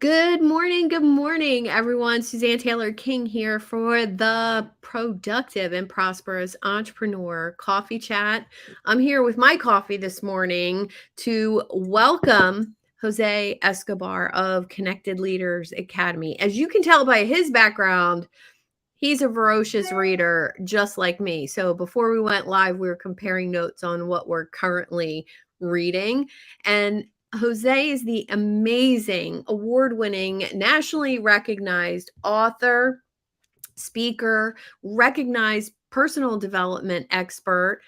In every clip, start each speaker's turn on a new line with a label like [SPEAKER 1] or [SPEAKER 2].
[SPEAKER 1] Good morning, everyone. Suzanne Taylor King here for the Productive and Prosperous Entrepreneur Coffee Chat. I'm here with my coffee this morning to welcome Jose Escobar of Connected Leaders Academy. As you can tell by his background, he's a ferocious reader just like me. So before we went live, we were comparing notes on what we're currently reading. And Jose is the amazing, award winning, nationally recognized author, speaker, recognized personal development expert,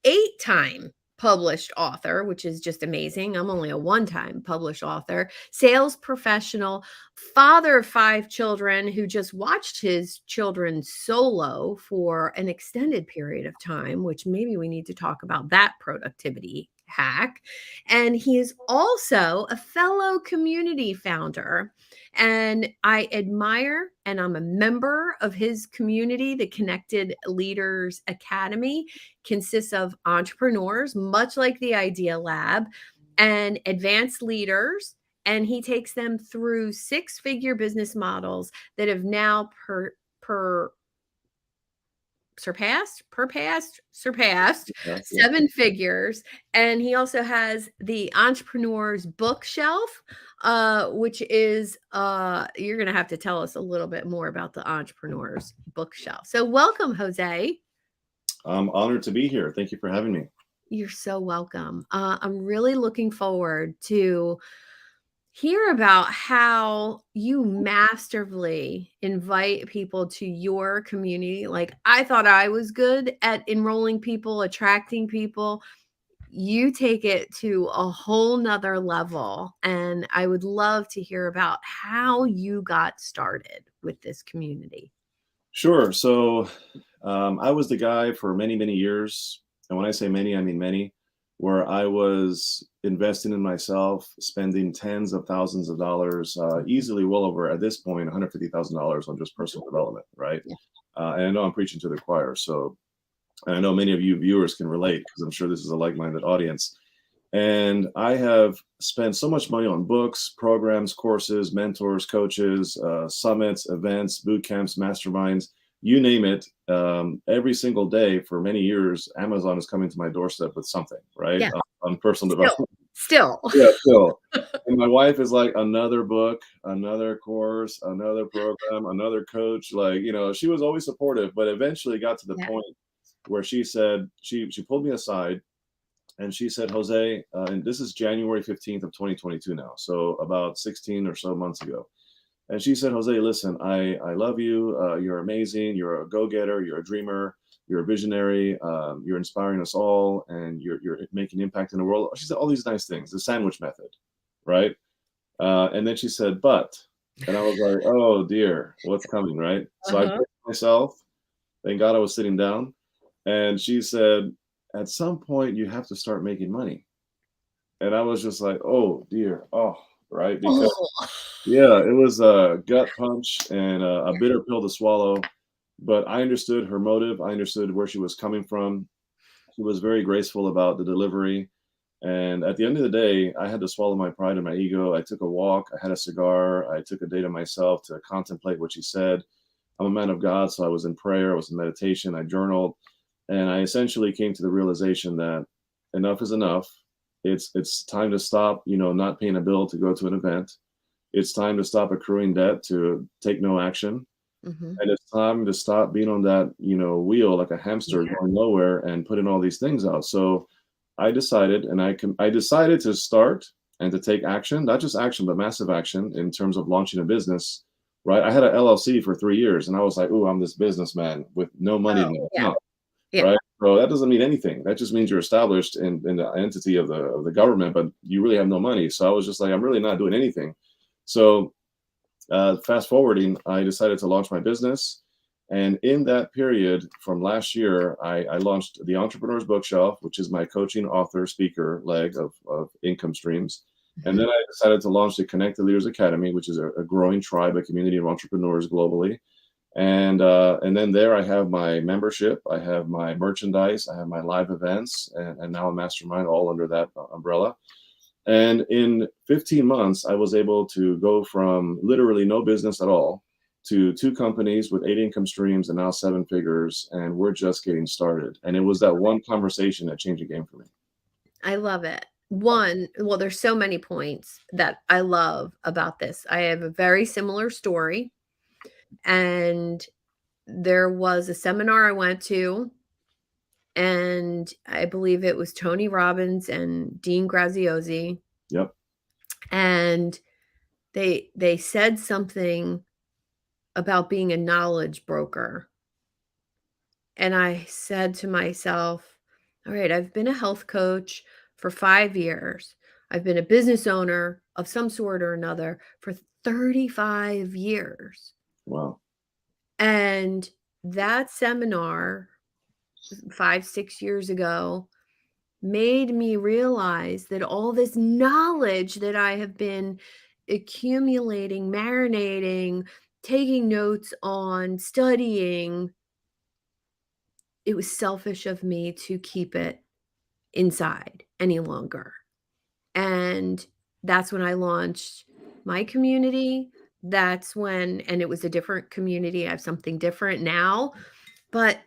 [SPEAKER 1] 8-time published author, which is just amazing. I'm only a 1-time published author, sales professional, father of 5 children who just watched his children solo for an extended period of time, which maybe we need to talk about that productivity hack. And he is also a fellow community founder. And I admire and I'm a member of his community, the Connected Leaders Academy consists of entrepreneurs, much like the Idea Lab, and advanced leaders. And he takes them through 6-figure business models that have now surpassed
[SPEAKER 2] Yeah.
[SPEAKER 1] 7 figures. And he also has the entrepreneur's bookshelf, which is you're going to have to tell us a little bit more about the entrepreneur's bookshelf. So welcome, Jose.
[SPEAKER 2] I'm honored to be here. Thank you for having me.
[SPEAKER 1] You're so welcome. I'm really looking forward to hear about how you masterfully invite people to your community. Like, I thought I was good at enrolling people, attracting people. You take it to a whole nother level. And I would love to hear about how you got started with this community.
[SPEAKER 2] Sure. So I was the guy for many, many years. And when I say many, I mean many, where I was investing in myself, spending tens of thousands of dollars, easily well over, at this point, $150,000 on just personal development, right?
[SPEAKER 1] Yeah.
[SPEAKER 2] And I know I'm preaching to the choir. So and I know many of you viewers can relate because I'm sure this is a like-minded audience. And I have spent so much money on books, programs, courses, mentors, coaches, summits, events, boot camps, masterminds, you name it. Every single day for many years, Amazon is coming to my doorstep with something, right?
[SPEAKER 1] Yeah.
[SPEAKER 2] On personal
[SPEAKER 1] Still.
[SPEAKER 2] development.
[SPEAKER 1] Still.
[SPEAKER 2] Yeah, still. And my wife is like, another book, another course, another program, another coach. Like, she was always supportive, but eventually got to the
[SPEAKER 1] Yeah.
[SPEAKER 2] point where she said, she pulled me aside and she said, Jose, and this is January 15th of 2022 now, so about 16 or so months ago. And she said, Jose, listen, I love you. You're amazing. You're a go-getter. You're a dreamer. You're a visionary. You're inspiring us all, and you're making impact in the world. She said all these nice things, the sandwich method, right? And then she said, but, and I was like, oh dear, what's coming, right? So I
[SPEAKER 1] Uh-huh.
[SPEAKER 2] braced myself. Thank God I was sitting down. And she said, at some point, you have to start making money. And I was just like, oh dear, oh, right? Because
[SPEAKER 1] Oh.
[SPEAKER 2] yeah, it was a gut punch and a bitter pill to swallow. But I understood her motive. I understood where she was coming from. She was very graceful about the delivery. And at the end of the day, I had to swallow my pride and my ego. I took a walk. I had a cigar. I took a day to myself to contemplate what she said. I'm a man of God, so I was in prayer. I was in meditation. I journaled. And I essentially came to the realization that enough is enough. It's time to stop, not paying a bill to go to an event. It's time to stop accruing debt to take no action.
[SPEAKER 1] Mhm.
[SPEAKER 2] And it's time to stop being on that, wheel like a hamster
[SPEAKER 1] Yeah.
[SPEAKER 2] going nowhere and putting all these things out. So I decided, and I decided to start and to take action, not just action, but massive action in terms of launching a business. Right? I had an LLC for 3 years, and I was like, "Ooh, I'm this businessman with no money in
[SPEAKER 1] Oh,
[SPEAKER 2] the
[SPEAKER 1] yeah.
[SPEAKER 2] account."
[SPEAKER 1] Yeah.
[SPEAKER 2] Right? So that doesn't mean anything. That just means you're established in the entity of the government, but you really have no money. So I was just like, I'm really not doing anything. So fast forwarding, I decided to launch my business. And in that period from last year, I launched the Entrepreneur's Bookshelf, which is my coaching, author, speaker leg of income streams. And
[SPEAKER 1] Mhm.
[SPEAKER 2] then I decided to launch the Connected Leaders Academy, which is a growing tribe, a community of entrepreneurs globally. And then there I have my membership, I have my merchandise, I have my live events, and now a mastermind all under that umbrella. And in 15 months, I was able to go from literally no business at all to 2 companies with 8 income streams and now 7 figures. And we're just getting started. And it was that one conversation that changed the game for me.
[SPEAKER 1] I love it. One, well, there's so many points that I love about this. I have a very similar story, and there was a seminar I went to, and I believe it was Tony Robbins and Dean Graziosi,
[SPEAKER 2] Yep.
[SPEAKER 1] and they said something about being a knowledge broker. And I said to myself, all right, I've been a health coach for 5 years. I've been a business owner of some sort or another for 35 years.
[SPEAKER 2] Wow.
[SPEAKER 1] And that seminar 5, 6 years ago made me realize that all this knowledge that I have been accumulating, marinating, taking notes on, studying, it was selfish of me to keep it inside any longer. And that's when I launched my community. That's when, and it was a different community. I have something different now, but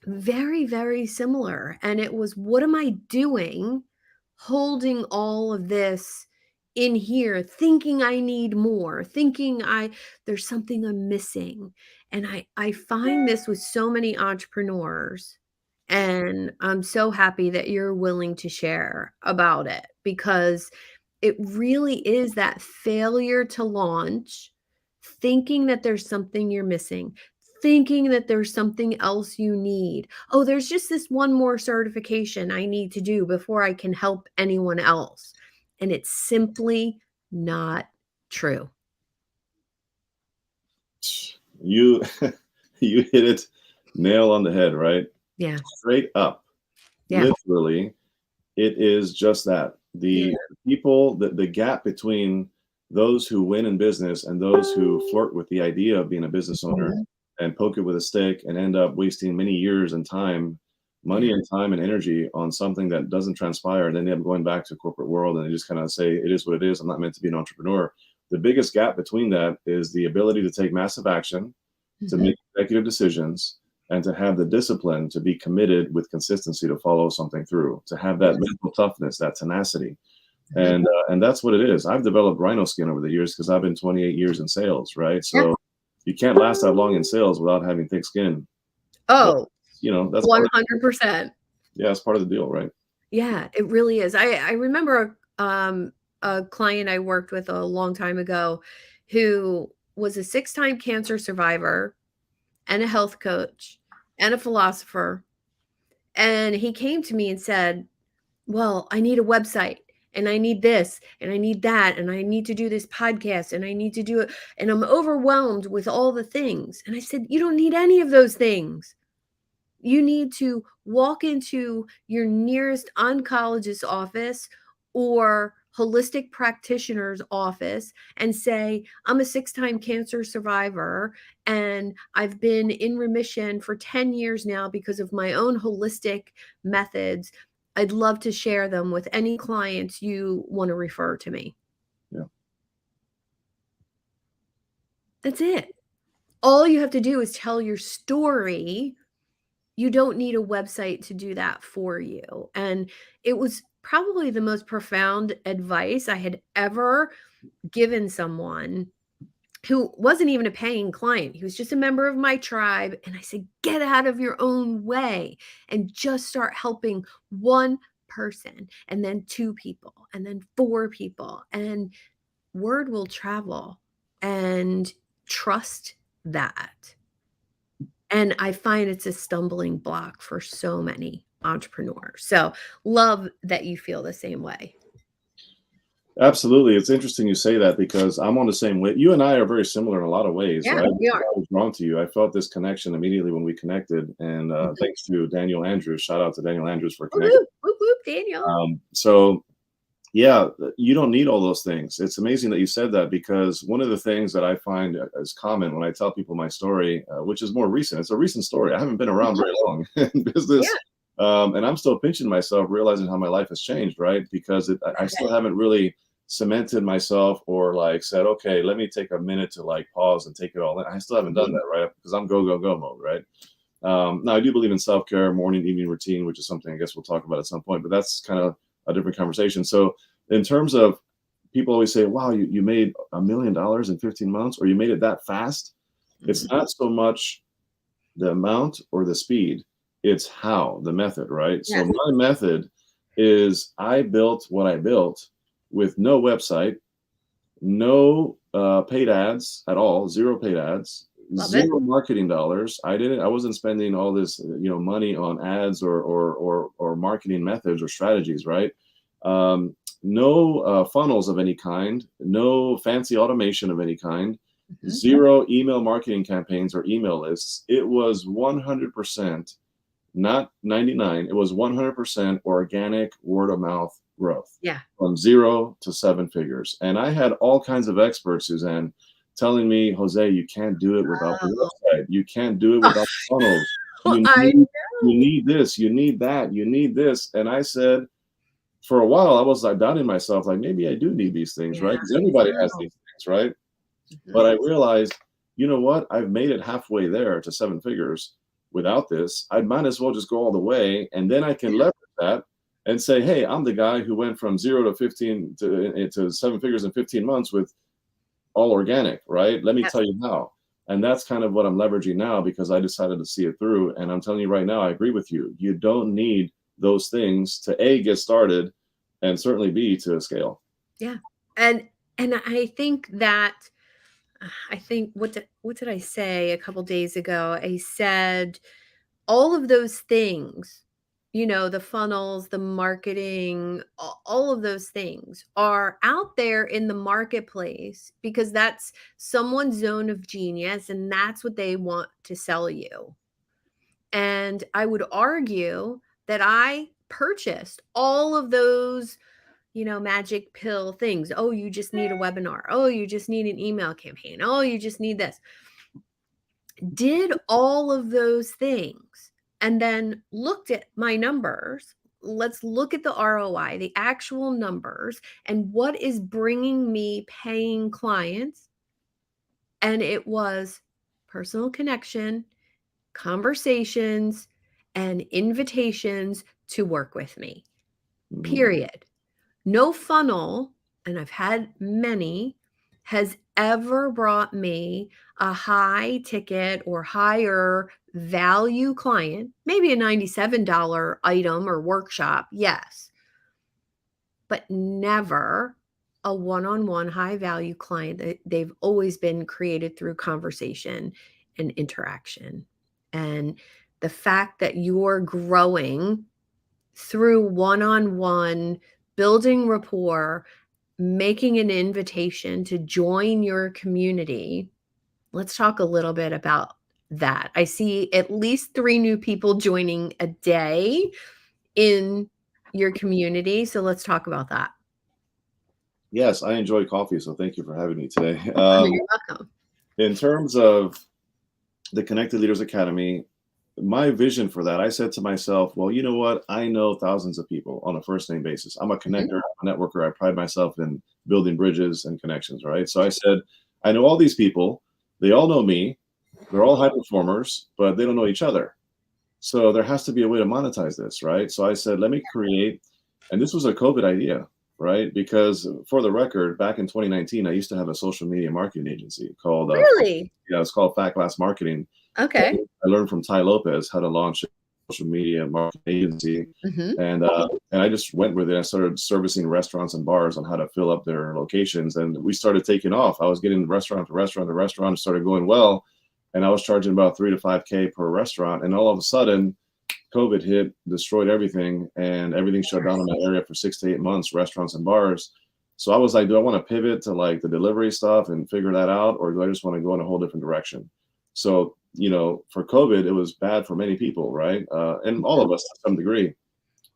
[SPEAKER 1] very, very similar. And it was, what am I doing holding all of this in here, thinking I need more, thinking there's something I'm missing. And I find this with so many entrepreneurs. And I'm so happy that you're willing to share about it, because it really is that failure to launch, thinking that there's something you're missing, thinking that there's something else you need. Oh, there's just this one more certification I need to do before I can help anyone else. And it's simply not true.
[SPEAKER 2] You you hit it nail on the head, right?
[SPEAKER 1] Yeah.
[SPEAKER 2] Straight up.
[SPEAKER 1] Yeah.
[SPEAKER 2] Literally, it is just that.
[SPEAKER 1] Yeah.
[SPEAKER 2] The gap between those who win in business and those who flirt with the idea of being a business owner
[SPEAKER 1] Mhm.
[SPEAKER 2] and poke it with a stick and end up wasting many years and time, money
[SPEAKER 1] Yeah.
[SPEAKER 2] and time and energy on something that doesn't transpire, and then they end up going back to corporate world and they just kind of say, it is what it is. I'm not meant to be an entrepreneur. The biggest gap between that is the ability to take massive action, to
[SPEAKER 1] Mhm.
[SPEAKER 2] make executive decisions, and to have the discipline to be committed with consistency to follow something through, to have that mental toughness, that tenacity.
[SPEAKER 1] Mhm.
[SPEAKER 2] And that's what it is. I've developed rhino skin over the years because I've been 28 years in sales, right?
[SPEAKER 1] Yeah.
[SPEAKER 2] So you can't last that long in sales without having thick skin. But
[SPEAKER 1] Oh,
[SPEAKER 2] that's part of,
[SPEAKER 1] 100%.
[SPEAKER 2] yeah, it's part of the deal, right?
[SPEAKER 1] Yeah, it really is. I remember a client I worked with a long time ago who was a 6-time cancer survivor and a health coach and a philosopher. And he came to me and said, well, I need a website and I need this and I need that and I need to do this podcast and I need to do it. And I'm overwhelmed with all the things. And I said, you don't need any of those things. You need to walk into your nearest oncologist's office or holistic practitioner's office and say, I'm a 6-time cancer survivor and I've been in remission for 10 years now because of my own holistic methods. I'd love to share them with any clients you want to refer to me.
[SPEAKER 2] Yeah.
[SPEAKER 1] That's it. All you have to do is tell your story. You don't need a website to do that for you. And it was probably the most profound advice I had ever given someone who wasn't even a paying client. He was just a member of my tribe. And I said, get out of your own way and just start helping one person, and then 2 people, and then 4 people. And word will travel, and trust that. And I find it's a stumbling block for so many entrepreneurs. So love that you feel the same way.
[SPEAKER 2] Absolutely. It's interesting you say that because I'm on the same way. You and I are very similar in a lot of ways,
[SPEAKER 1] Yeah,
[SPEAKER 2] right?
[SPEAKER 1] we
[SPEAKER 2] I
[SPEAKER 1] are.
[SPEAKER 2] was drawn to you. I felt this connection immediately when we connected. And
[SPEAKER 1] Mhm.
[SPEAKER 2] thanks to Daniel Andrews. Shout out to Daniel Andrews for connecting.
[SPEAKER 1] Whoop, whoop, whoop, Daniel.
[SPEAKER 2] So yeah, you don't need all those things. It's amazing that you said that because one of the things that I find is common when I tell people my story, which is more recent, it's a recent story. I haven't been around very long in business.
[SPEAKER 1] Yeah.
[SPEAKER 2] And I'm still pinching myself, realizing how my life has changed, right? Because I still haven't really cemented myself or like said, okay, let me take a minute to like pause and take it all in. I still haven't done
[SPEAKER 1] Mhm.
[SPEAKER 2] that, right? Because I'm go, go, go mode, right? Now, I do believe in self care, morning, evening routine, which is something I guess we'll talk about at some point, but that's kind of a different conversation. So, in terms of people always say, wow, you made $1 million in 15 months, or you made it that fast. It's
[SPEAKER 1] Mhm.
[SPEAKER 2] not so much the amount or the speed, it's how, the method, right? So,
[SPEAKER 1] Yes.
[SPEAKER 2] my method is I built what I built with no website, no paid ads at all, zero paid ads,
[SPEAKER 1] Love it.
[SPEAKER 2] zero marketing dollars. I wasn't spending all this, money on ads or marketing methods or strategies, right? No funnels of any kind, no fancy automation of any kind,
[SPEAKER 1] Mhm.
[SPEAKER 2] zero email marketing campaigns or email lists. It was 100%, not 99, it was 100% organic word of mouth growth
[SPEAKER 1] Yeah.
[SPEAKER 2] from 0 to 7 figures. And I had all kinds of experts, Suzanne, telling me, Jose, you can't do it without the
[SPEAKER 1] Oh.
[SPEAKER 2] website. You can't do it without the funnels. You
[SPEAKER 1] I
[SPEAKER 2] need, you
[SPEAKER 1] know.
[SPEAKER 2] need this, you need that, you need this. And I said, for a while, I was like doubting myself, like maybe I do need these things,
[SPEAKER 1] Yeah,
[SPEAKER 2] right? Because
[SPEAKER 1] I
[SPEAKER 2] everybody has
[SPEAKER 1] know.
[SPEAKER 2] these things, right? But
[SPEAKER 1] Mhm.
[SPEAKER 2] I realized, you know what? I've made it halfway there to 7 figures without this. I might as well just go all the way. And then I can leverage that and say, hey, I'm the guy who went from 0 to 15 to 7 figures in 15 months with all organic, right? Let me
[SPEAKER 1] Yes.
[SPEAKER 2] tell you how. And that's kind of what I'm leveraging now because I decided to see it through. And I'm telling you right now, I agree with you. You don't need those things to A, get started, and certainly B, to scale.
[SPEAKER 1] Yeah. And I think that I think what did I say a couple days ago? I said all of those things, the funnels, the marketing, all of those things are out there in the marketplace because that's someone's zone of genius and that's what they want to sell you. And I would argue that I purchased all of those magic pill things. Oh, you just need a webinar. Oh, you just need an email campaign. Oh, you just need this. Did all of those things and then looked at my numbers. Let's look at the ROI, the actual numbers, and what is bringing me paying clients. And it was personal connection, conversations, and invitations to work with me,
[SPEAKER 2] Mhm.
[SPEAKER 1] period. No funnel, and I've had many, has ever brought me a high ticket or higher value client, maybe a $97 item or workshop, yes, but never a one-on-one high value client. They've always been created through conversation and interaction. And the fact that you're growing through one-on-one, building rapport, making an invitation to join your community. Let's talk a little bit about that. I see at least 3 new people joining a day in your community, so let's talk about that.
[SPEAKER 2] Yes, I enjoy coffee, so thank you for having me today.
[SPEAKER 1] Oh, you're welcome.
[SPEAKER 2] In terms of the Connected Leaders Academy, my vision for that, I said to myself, well, you know what? I know thousands of people on a first name basis. I'm a
[SPEAKER 1] Mhm.
[SPEAKER 2] connector, I'm a networker. I pride myself in building bridges and connections, right? So I said, I know all these people. They all know me. They're all high performers, but they don't know each other. So there has to be a way to monetize this, right? So I said, let me create, and this was a COVID idea, right? Because for the record, back in 2019, I used to have a social media marketing agency called,
[SPEAKER 1] Really?
[SPEAKER 2] yeah, it's called Fat Glass Marketing.
[SPEAKER 1] Okay.
[SPEAKER 2] I learned from Ty Lopez how to launch a social media marketing agency,
[SPEAKER 1] Mhm.
[SPEAKER 2] and I just went with it. I started servicing restaurants and bars on how to fill up their locations, and we started taking off. I was getting restaurant to restaurant to restaurant, it started going well, and I was charging about 3 to 5K per restaurant. And all of a sudden, COVID hit, destroyed everything, and everything shut down in my area for 6 to 8 months, restaurants and bars. So I was like, do I want to pivot to like the delivery stuff and figure that out, or do I just want to go in a whole different direction? So, for COVID, it was bad for many people, right? And all
[SPEAKER 1] Mhm.
[SPEAKER 2] of us to some degree.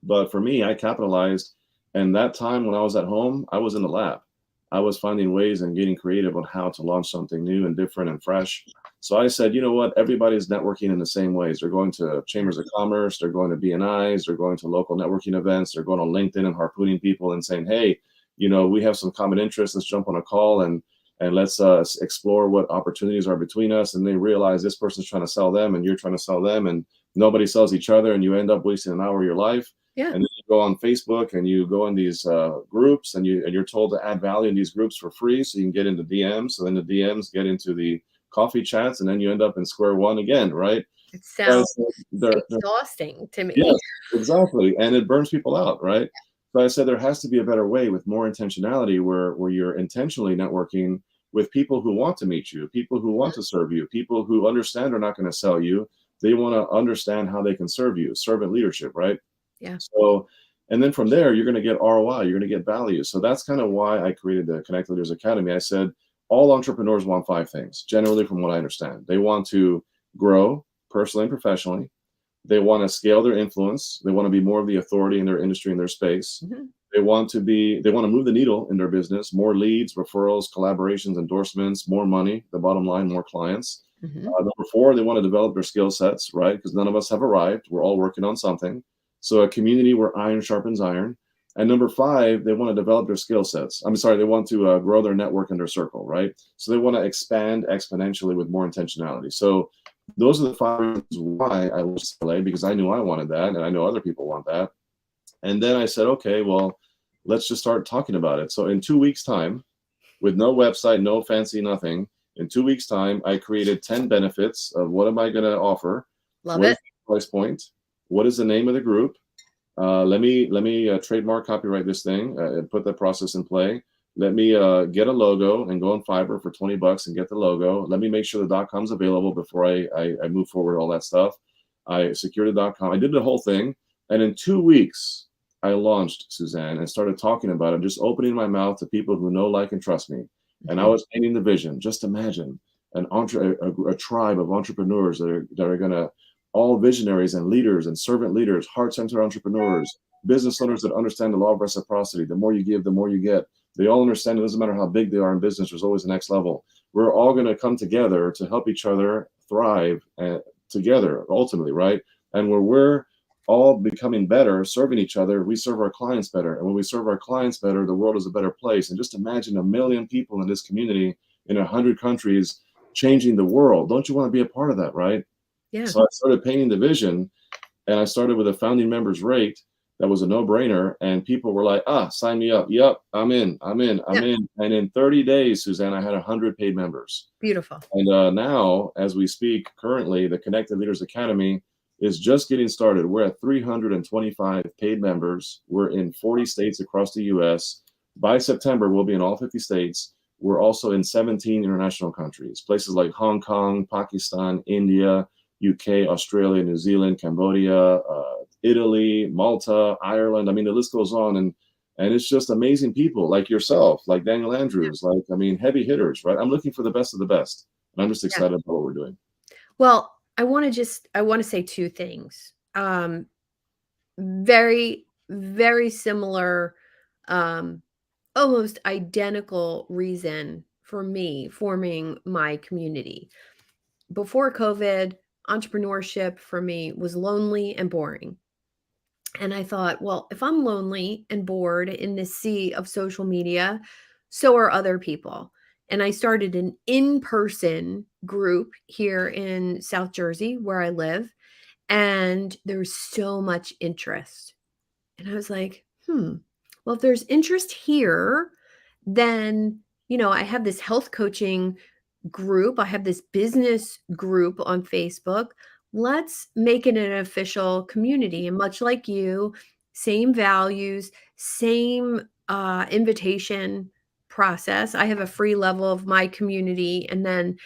[SPEAKER 2] But for me, I capitalized. And that time when I was at home, I was in the lab. I was finding ways and getting creative on how to launch something new and different and fresh. So I said, you know what? Everybody's networking in the same ways. They're going to chambers of commerce, they're going to BNIs, they're going to local networking events, they're going on LinkedIn and harpooning people and saying, hey, we have some common interests. Let's jump on a call and let's explore what opportunities are between us. And they realize this person's trying to sell them and you're trying to sell them, and nobody sells each other, and you end up wasting an hour of your life.
[SPEAKER 1] Yeah.
[SPEAKER 2] And then you go on Facebook and you go in these groups, and you're told to add value in these groups for free so you can get into DMs. So then the DMs get into the coffee chats, and then you end up in square one again, right?
[SPEAKER 1] It
[SPEAKER 2] So I
[SPEAKER 1] sounds
[SPEAKER 2] said, they're
[SPEAKER 1] exhausting to me.
[SPEAKER 2] yes, exactly, and it burns people out, right? So I said there has to be a better way with more intentionality, where you're intentionally networking with people who want to meet you, people who want to serve you, people who understand are not going to sell you. They want to understand how they can serve you, servant leadership, right?
[SPEAKER 1] Yeah.
[SPEAKER 2] So, and then from there, you're going to get ROI, you're going to get value. So that's kind of why I created the Connect Leaders Academy. I said all entrepreneurs want five things, generally, from what I understand. They want to grow personally and professionally. They want to scale their influence. They want to be more of the authority in their industry, in their space.
[SPEAKER 1] Mhm.
[SPEAKER 2] They want to move the needle in their business, more leads, referrals, collaborations, endorsements, more money, the bottom line, more clients.
[SPEAKER 1] Mhm.
[SPEAKER 2] Number four, they want to develop their skill sets, right? Because none of us have arrived. We're all working on something. So a community where iron sharpens iron. And number five, they want to develop their skill sets. I'm sorry, they want to grow their network and their circle, right? So they want to expand exponentially with more intentionality. So those are the five reasons why I launched LA, because I knew I wanted that, and I know other people want that. And then I said, okay, well, let's just start talking about it. So in 2 weeks' time, with no website, no fancy nothing, in 2 weeks' time, I created 10 benefits of what am I going to offer,
[SPEAKER 1] Love
[SPEAKER 2] what is
[SPEAKER 1] it.
[SPEAKER 2] the price point, what is the name of the group. Let me trademark, copyright this thing, and put the process in play. Let me get a logo and go on Fiverr for $20 and get the logo. Let me make sure the .com's available before I move forward all that stuff. I secured the .com. I did the whole thing, and in 2 weeks, I launched, Suzanne, and started talking about it, just opening my mouth to people who know, like, and trust me. And I
[SPEAKER 1] Mhm.
[SPEAKER 2] was painting the vision. Just imagine a tribe of entrepreneurs that are going to, all visionaries and leaders and servant leaders, heart-centered entrepreneurs, business owners that understand the law of reciprocity. The more you give, the more you get. They all understand it doesn't matter how big they are in business, there's always the next level. We're all going to come together to help each other thrive together, ultimately, right? And where we're all becoming better, serving each other, we serve our clients better. And when we serve our clients better, the world is a better place. And just imagine 1 million people in this community in 100 countries changing the world. Don't you want to be a part of that, right?
[SPEAKER 1] Yeah.
[SPEAKER 2] So I started painting the vision, and I started with a founding members rate that was a no-brainer, and people were like, sign me up. Yep, I'm in, I'm in, I'm
[SPEAKER 1] Yeah.
[SPEAKER 2] in. And in 30 days, Suzanne, I had 100 paid members.
[SPEAKER 1] Beautiful.
[SPEAKER 2] And now, as we speak, currently, the Connected Leaders Academy is just getting started. We're at 325 paid members. We're in 40 states across the US. By September, we'll be in all 50 states. We're also in 17 international countries, places like Hong Kong, Pakistan, India, UK, Australia, New Zealand, Cambodia, Italy, Malta, Ireland. I mean, the list goes on. And it's just amazing people like yourself, like Daniel
[SPEAKER 1] Yeah.
[SPEAKER 2] Andrews, like, I mean, heavy hitters, right? I'm looking for the best of the best. And I'm just
[SPEAKER 1] Yeah.
[SPEAKER 2] excited about what we're doing.
[SPEAKER 1] Well, I want to say two things. Very, very similar, um, almost identical reason for me forming my community. Before COVID, entrepreneurship for me was lonely and boring. And I thought, well, if I'm lonely and bored in this sea of social media, so are other people. And I started an in person group here in South Jersey, where I live. And there was so much interest. And I was like, well, if there's interest here, then, I have this health coaching group, I have this business group on Facebook. Let's make it an official community. And much like you, same values, same invitation process. I have a free level of my community and then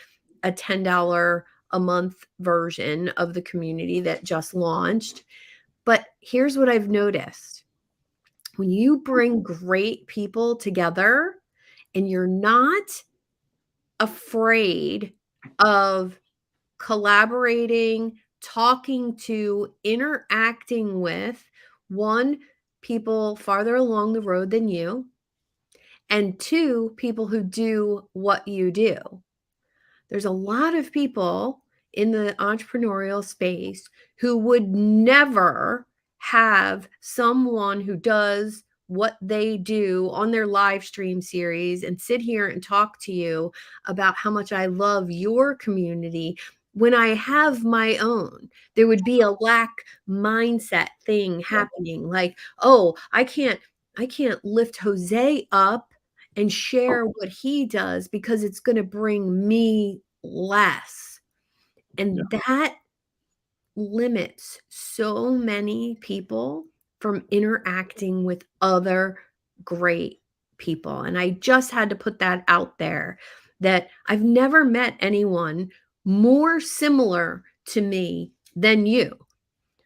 [SPEAKER 1] a $10 a month version of the community that just launched. But here's what I've noticed: when you bring great people together and you're not afraid of collaborating, talking to, interacting with, one, people farther along the road than you, and two, people who do what you do. There's a lot of people in the entrepreneurial space who would never have someone who does what they do on their live stream series and sit here and talk to you about how much I love your community when I have my own. There would be a lack mindset thing happening, like, oh, I can't lift Jose up and share what he does because it's going to bring me less.
[SPEAKER 2] Yeah.
[SPEAKER 1] And that limits so many people from interacting with other great people. And I just had to put that out there, that I've never met anyone more similar to me than you.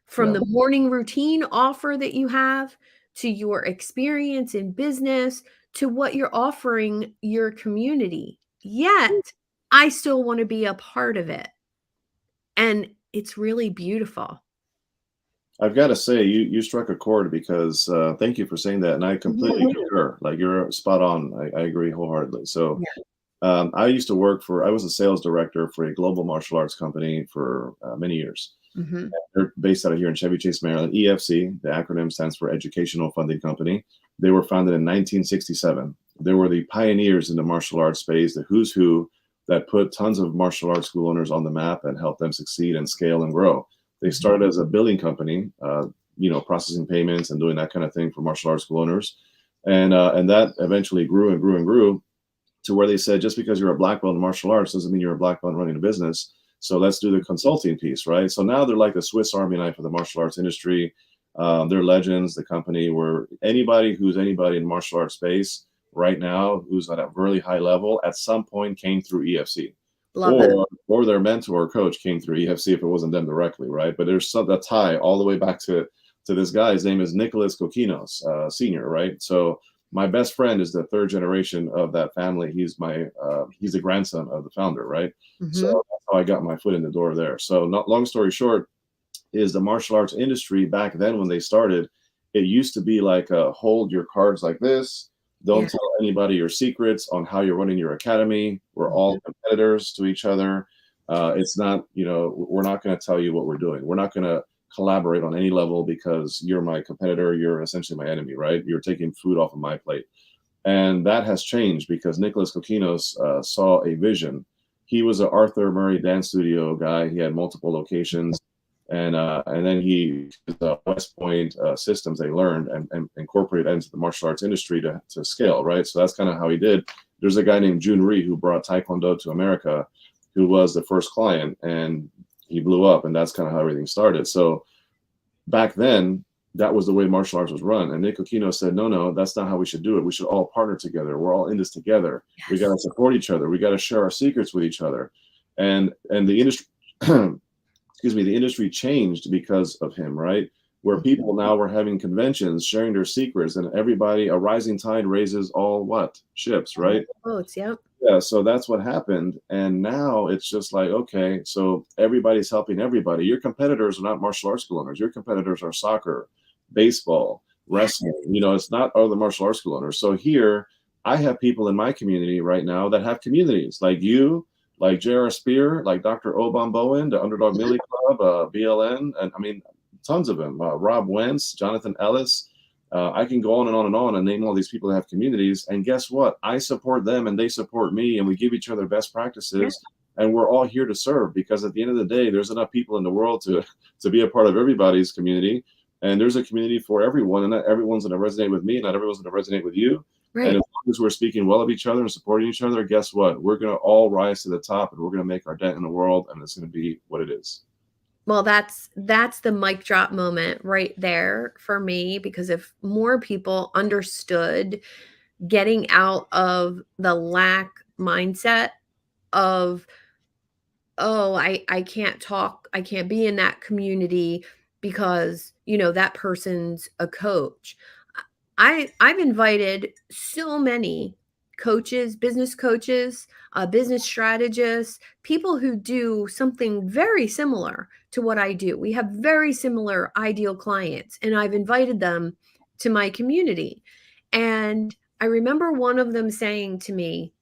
[SPEAKER 1] From
[SPEAKER 2] Yeah.
[SPEAKER 1] the morning routine offer that you have, to your experience in business, to what you're offering your community. Yet, I still want to be a part of it. And it's really beautiful.
[SPEAKER 2] I've got to say, you struck a chord because thank you for saying that, and I completely concur. Like you're spot on. I agree wholeheartedly. So
[SPEAKER 1] Yeah.
[SPEAKER 2] I used to work for. I was a sales director for a global martial arts company for many years.
[SPEAKER 1] Mhm.
[SPEAKER 2] They're based out of here in Chevy Chase, Maryland. EFC, the acronym stands for Educational Funding Company. They were founded in 1967. They were the pioneers in the martial arts space, the who's who that put tons of martial arts school owners on the map and helped them succeed and scale and grow. They
[SPEAKER 1] Mhm.
[SPEAKER 2] started as a billing company, processing payments and doing that kind of thing for martial arts school owners, and that eventually grew and grew and grew to where they said, just because you're a black belt in martial arts doesn't mean you're a black belt running a business. So let's do the consulting piece, right? So now they're like the Swiss Army knife of the martial arts industry. They're legends. The company where anybody who's anybody in martial arts space right now who's at a really high level at some point came through EFC,
[SPEAKER 1] Love it.
[SPEAKER 2] or their mentor or coach came through EFC if it wasn't them directly, right? But there's some that tie all the way back to this guy. His name is Nicholas Kokinos, Senior, right? So my best friend is the third generation of that family. He's the grandson of the founder, right? So
[SPEAKER 1] Mhm.
[SPEAKER 2] that's how I got my foot in the door there. So, not long story short, is the martial arts industry back then when they started, it used to be like hold your cards like this.
[SPEAKER 1] Yeah.
[SPEAKER 2] Don't tell anybody your secrets on how you're running your academy. We're all
[SPEAKER 1] Mhm.
[SPEAKER 2] competitors to each other. It's not, we're not going to tell you what we're doing. We're not going to collaborate on any level because you're my competitor. You're essentially my enemy, right? You're taking food off of my plate. And that has changed because Nicholas Kokinos saw a vision. He was an Arthur Murray dance studio guy. He had multiple locations, and then he West Point systems they learned and incorporated into the martial arts industry to scale. Right, so that's kind of how he did. There's a guy named Jun Rhee who brought Taekwondo to America, who was the first client, and he blew up, and that's kind of how everything started. So back then, that was the way martial arts was run. And Nick Aquino said, no, no, that's not how we should do it. We should all partner together. We're all in this together. We got
[SPEAKER 1] Yes.
[SPEAKER 2] to support each other. We got to share our secrets with each other. And the industry, excuse me, the industry changed because of him, right? Where
[SPEAKER 1] Mhm.
[SPEAKER 2] people now were having conventions, sharing their secrets, and everybody, a rising tide raises all what? Ships,
[SPEAKER 1] All
[SPEAKER 2] right?
[SPEAKER 1] the boats, yep.
[SPEAKER 2] Yeah, so that's what happened. And now it's just like, okay, so everybody's helping everybody. Your competitors are not martial arts school owners. Your competitors are soccer, baseball,
[SPEAKER 1] Yeah.
[SPEAKER 2] wrestling. It's not other martial arts school owners. So here, I have people in my community right now that have communities like you, like J.R. Spear, like Dr. Obon Bowen, the Underdog Millie Club, BLN, and I mean, tons of them. Rob Wentz, Jonathan Ellis, I can go on and on and on and name all these people that have communities. And guess what? I support them and they support me, and we give each other best
[SPEAKER 1] Yeah.
[SPEAKER 2] practices. And we're all here to serve because at the end of the day, there's enough people in the world to be a part of everybody's community. And there's a community for everyone, and not everyone's going to resonate with me, not everyone's going to resonate with you. And as
[SPEAKER 1] Right.
[SPEAKER 2] long as we're speaking well of each other and supporting each other, guess what? We're going to all rise to the top, and we're going to make our dent in the world, and it's going to be what it is.
[SPEAKER 1] Well, that's the mic drop moment right there for me, because if more people understood getting out of the lack mindset of, oh, I can't talk, I can't be in that community because, that person's a coach. I've invited so many coaches, business strategists, people who do something very similar to what I do. We have very similar ideal clients, and I've invited them to my community. And I remember one of them saying to me,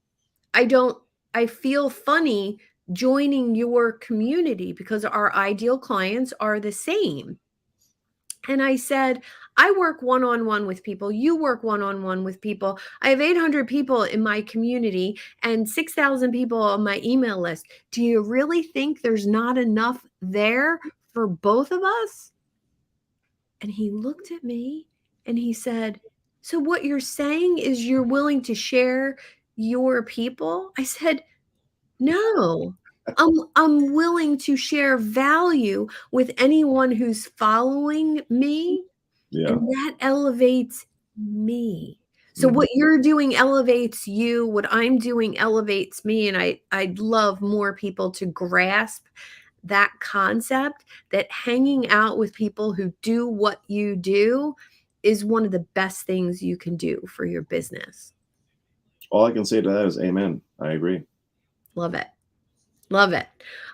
[SPEAKER 1] I don't, I feel funny joining your community because our ideal clients are the same. And I said, I work one on one with people. You work one on one with people. I have 800 people in my community and 6,000 people on my email list. Do you really think there's not enough there for both of us? And he looked at me and he said, so what you're saying is you're willing to share your people? I said, no. I'm willing to share value with anyone who's following me,
[SPEAKER 2] Yeah.
[SPEAKER 1] and that elevates me. So
[SPEAKER 2] Mhm.
[SPEAKER 1] what you're doing elevates you, what I'm doing elevates me, and I'd love more people to grasp that concept, that hanging out with people who do what you do is one of the best things you can do for your business.
[SPEAKER 2] All I can say to that is amen. I agree.
[SPEAKER 1] Love it. Love it.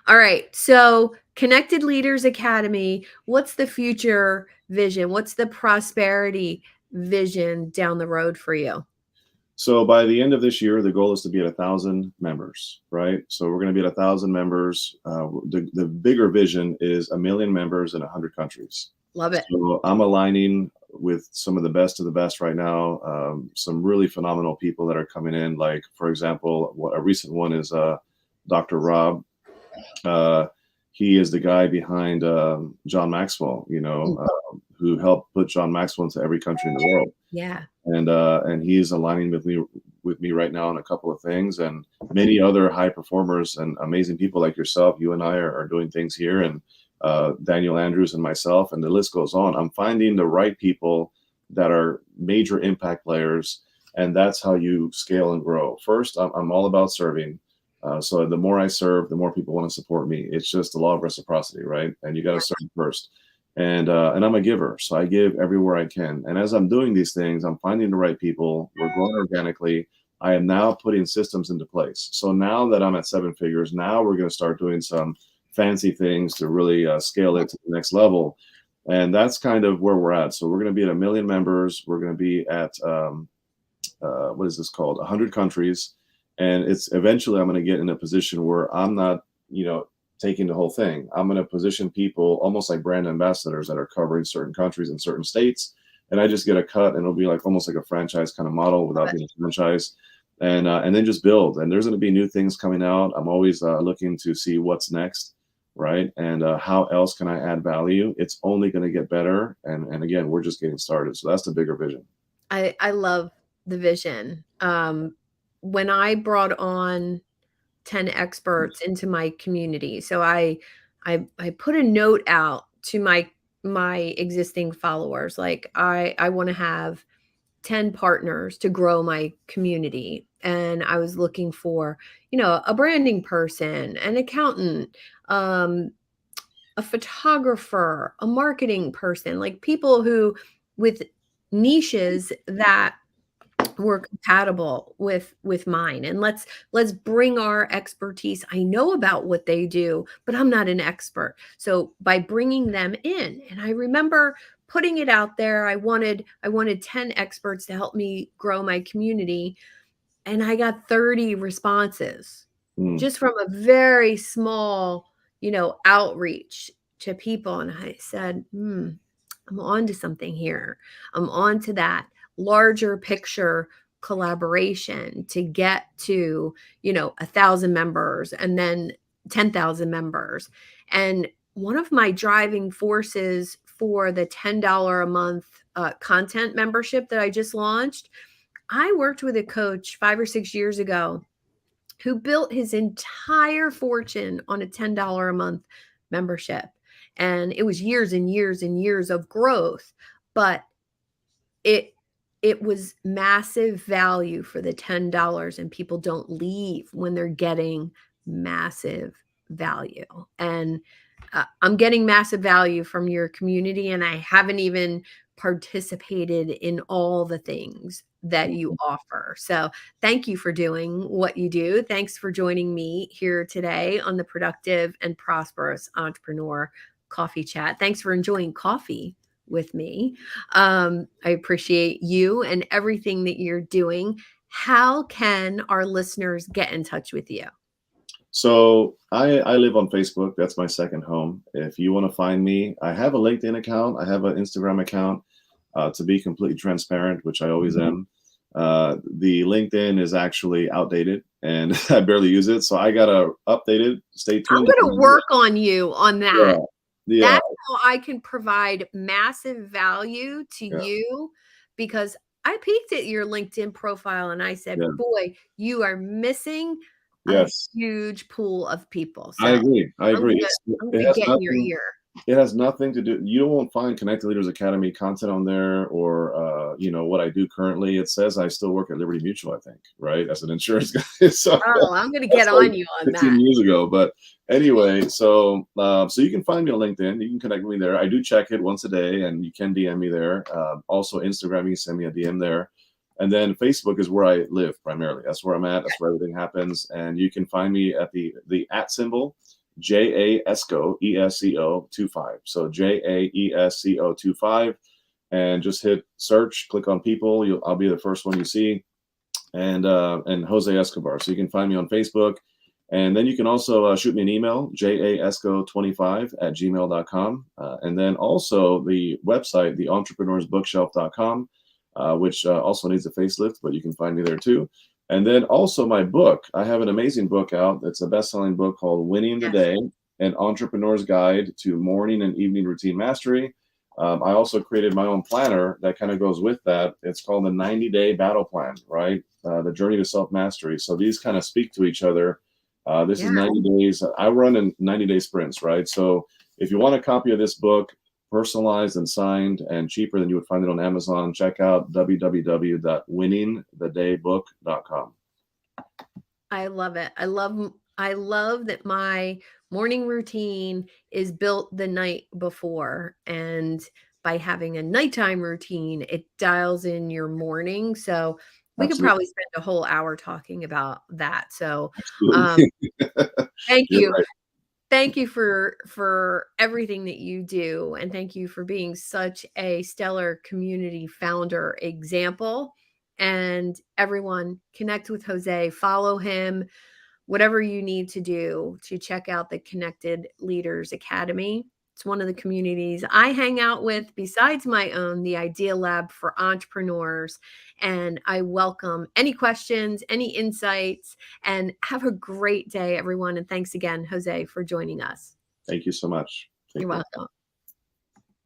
[SPEAKER 1] All right. So, Connected Leaders Academy, what's the future vision? What's the prosperity vision down the road for you?
[SPEAKER 2] So by the end of this year, the goal is to be at 1,000 members, right? So we're going to be at 1,000 members. The bigger vision is 1 million members in 100 countries.
[SPEAKER 1] Love it.
[SPEAKER 2] So I'm aligning with some of the best of the best right now. Some really phenomenal people that are coming in. Like, for example, a recent one is Dr. Rob. Uh, he is the guy behind John Maxwell,
[SPEAKER 1] Mm,
[SPEAKER 2] who helped put John Maxwell into every country in the world.
[SPEAKER 1] yeah.
[SPEAKER 2] And he's aligning with me right now on a couple of things, and many other high performers and amazing people like yourself. You and I are doing things here, and Daniel Andrews and myself, and the list goes on. I'm finding the right people that are major impact players, and that's how you scale and grow. First, I'm all about serving. So the more I serve, the more people want to support me. It's just the law of reciprocity, right? And you got to serve first. And I'm a giver, so I give everywhere I can. And as I'm doing these things, I'm finding the right people. We're growing organically. I am now putting systems into place. So now that I'm at 7 figures, now we're going to start doing some fancy things to really scale it to the next level. And that's kind of where we're at. So we're going to be at 1 million members. We're going to be at what is this called? 100 countries. And it's eventually I'm going to get in a position where I'm not, taking the whole thing. I'm going to position people almost like brand ambassadors that are covering certain countries and certain states. And I just get a cut, and it'll be like almost like a franchise kind of model without being a franchise. And then just build. And there's going to be new things coming out. I'm always looking to see what's next, right? And how else can I add value? It's only going to get better. And again, we're just getting started. So that's the bigger vision.
[SPEAKER 1] I love the vision. When I brought on 10 experts into my community. So I put a note out to my existing followers, like I want to have 10 partners to grow my community. And I was looking for, a branding person, an accountant, a photographer, a marketing person, like people who with niches that were compatible with mine, and let's bring our expertise. I know about what they do, but I'm not an expert. So by bringing them in, and I remember putting it out there, I wanted 10 experts to help me grow my community, and I got 30 responses
[SPEAKER 2] Mm,
[SPEAKER 1] just from a very small, outreach to people. And I said, I'm on to something here. I'm on to that larger picture collaboration to get to, 1,000 members and then 10,000 members. And one of my driving forces for the $10 a month content membership that I just launched, I worked with a coach 5 or 6 years ago who built his entire fortune on a $10 a month membership. And it was years and years and years of growth, but it it was massive value for the $10, and people don't leave when they're getting massive value. And I'm getting massive value from your community, and I haven't even participated in all the things that you offer. So, thank you for doing what you do. Thanks for joining me here today on the Productive and Prosperous Entrepreneur Coffee Chat. Thanks for enjoying coffee with me. I appreciate you and everything that you're doing. How can our listeners get in touch with you?
[SPEAKER 2] So I live on Facebook. That's my second home. If you want to find me, I have a LinkedIn account. I have an Instagram account. To be completely transparent, which I always am. The LinkedIn is actually outdated, and I barely use it. So I gotta update it. Stay
[SPEAKER 1] I'm
[SPEAKER 2] tuned.
[SPEAKER 1] going to work on you on
[SPEAKER 2] Yeah,
[SPEAKER 1] that.
[SPEAKER 2] yeah,
[SPEAKER 1] That's how I can provide massive value to
[SPEAKER 2] yeah,
[SPEAKER 1] you, because I peeked at your LinkedIn profile and I said,
[SPEAKER 2] yeah.
[SPEAKER 1] boy, you are missing a
[SPEAKER 2] Yes,
[SPEAKER 1] huge pool of people.
[SPEAKER 2] I
[SPEAKER 1] So
[SPEAKER 2] agree. I
[SPEAKER 1] I'm
[SPEAKER 2] agree.
[SPEAKER 1] gonna I'm
[SPEAKER 2] It
[SPEAKER 1] gonna
[SPEAKER 2] has
[SPEAKER 1] get in your
[SPEAKER 2] nothing.
[SPEAKER 1] ear.
[SPEAKER 2] It has nothing to do. You won't find Connected Leaders Academy content on there, or what I do currently. It says I still work at Liberty Mutual, I think, right, as an insurance guy. So
[SPEAKER 1] Oh, I'm gonna get
[SPEAKER 2] that's like
[SPEAKER 1] on you on
[SPEAKER 2] 15
[SPEAKER 1] that.
[SPEAKER 2] years ago. But anyway, so you can find me on LinkedIn. You can connect with me there. I do check it once a day, and you can DM me there. Also, Instagram, you can send me a DM there. And then Facebook is where I live primarily. That's where I'm at. That's where everything happens. And you can find me at the at symbol JAESCO ESCO 25. So JAESCO 25, and just hit search, click on people. I'll be the first one you see, and Jose Escobar. So you can find me on Facebook, and then you can also shoot me an email, jasco25@gmail.com, and then also the website, theentrepreneursbookshelf.com, which also needs a facelift, but you can find me there too. And then also my book. I have an amazing book out. It's a best-selling book called Winning the
[SPEAKER 1] Yes.
[SPEAKER 2] Day: An Entrepreneur's Guide to Morning and Evening Routine Mastery. I also created my own planner that kind of goes with that. It's called the 90-day battle plan, right? The journey to self-mastery. So these kind of speak to each other. This is
[SPEAKER 1] Yeah.
[SPEAKER 2] 90 days. I run in 90-day sprints, right? So if you want a copy of this book, personalized and signed and cheaper than you would find it on Amazon, check out www.winningthedaybook.com.
[SPEAKER 1] I love it. I love that my morning routine is built the night before, and by having a nighttime routine, it dials in your morning. So we could
[SPEAKER 2] Absolutely.
[SPEAKER 1] probably spend a whole hour talking about that. So um,
[SPEAKER 2] Absolutely.
[SPEAKER 1] thank
[SPEAKER 2] You're
[SPEAKER 1] you.
[SPEAKER 2] right.
[SPEAKER 1] Thank you for everything that you do, and thank you for being such a stellar community founder example. And everyone, connect with Jose, follow him, whatever you need to do to check out the Connected Leaders Academy. It's one of the communities I hang out with besides my own, the Idea Lab for Entrepreneurs. And I welcome any questions, any insights, and have a great day, everyone. And thanks again, Jose, for joining us.
[SPEAKER 2] Thank you so much. Take
[SPEAKER 1] You're
[SPEAKER 2] care.
[SPEAKER 1] welcome.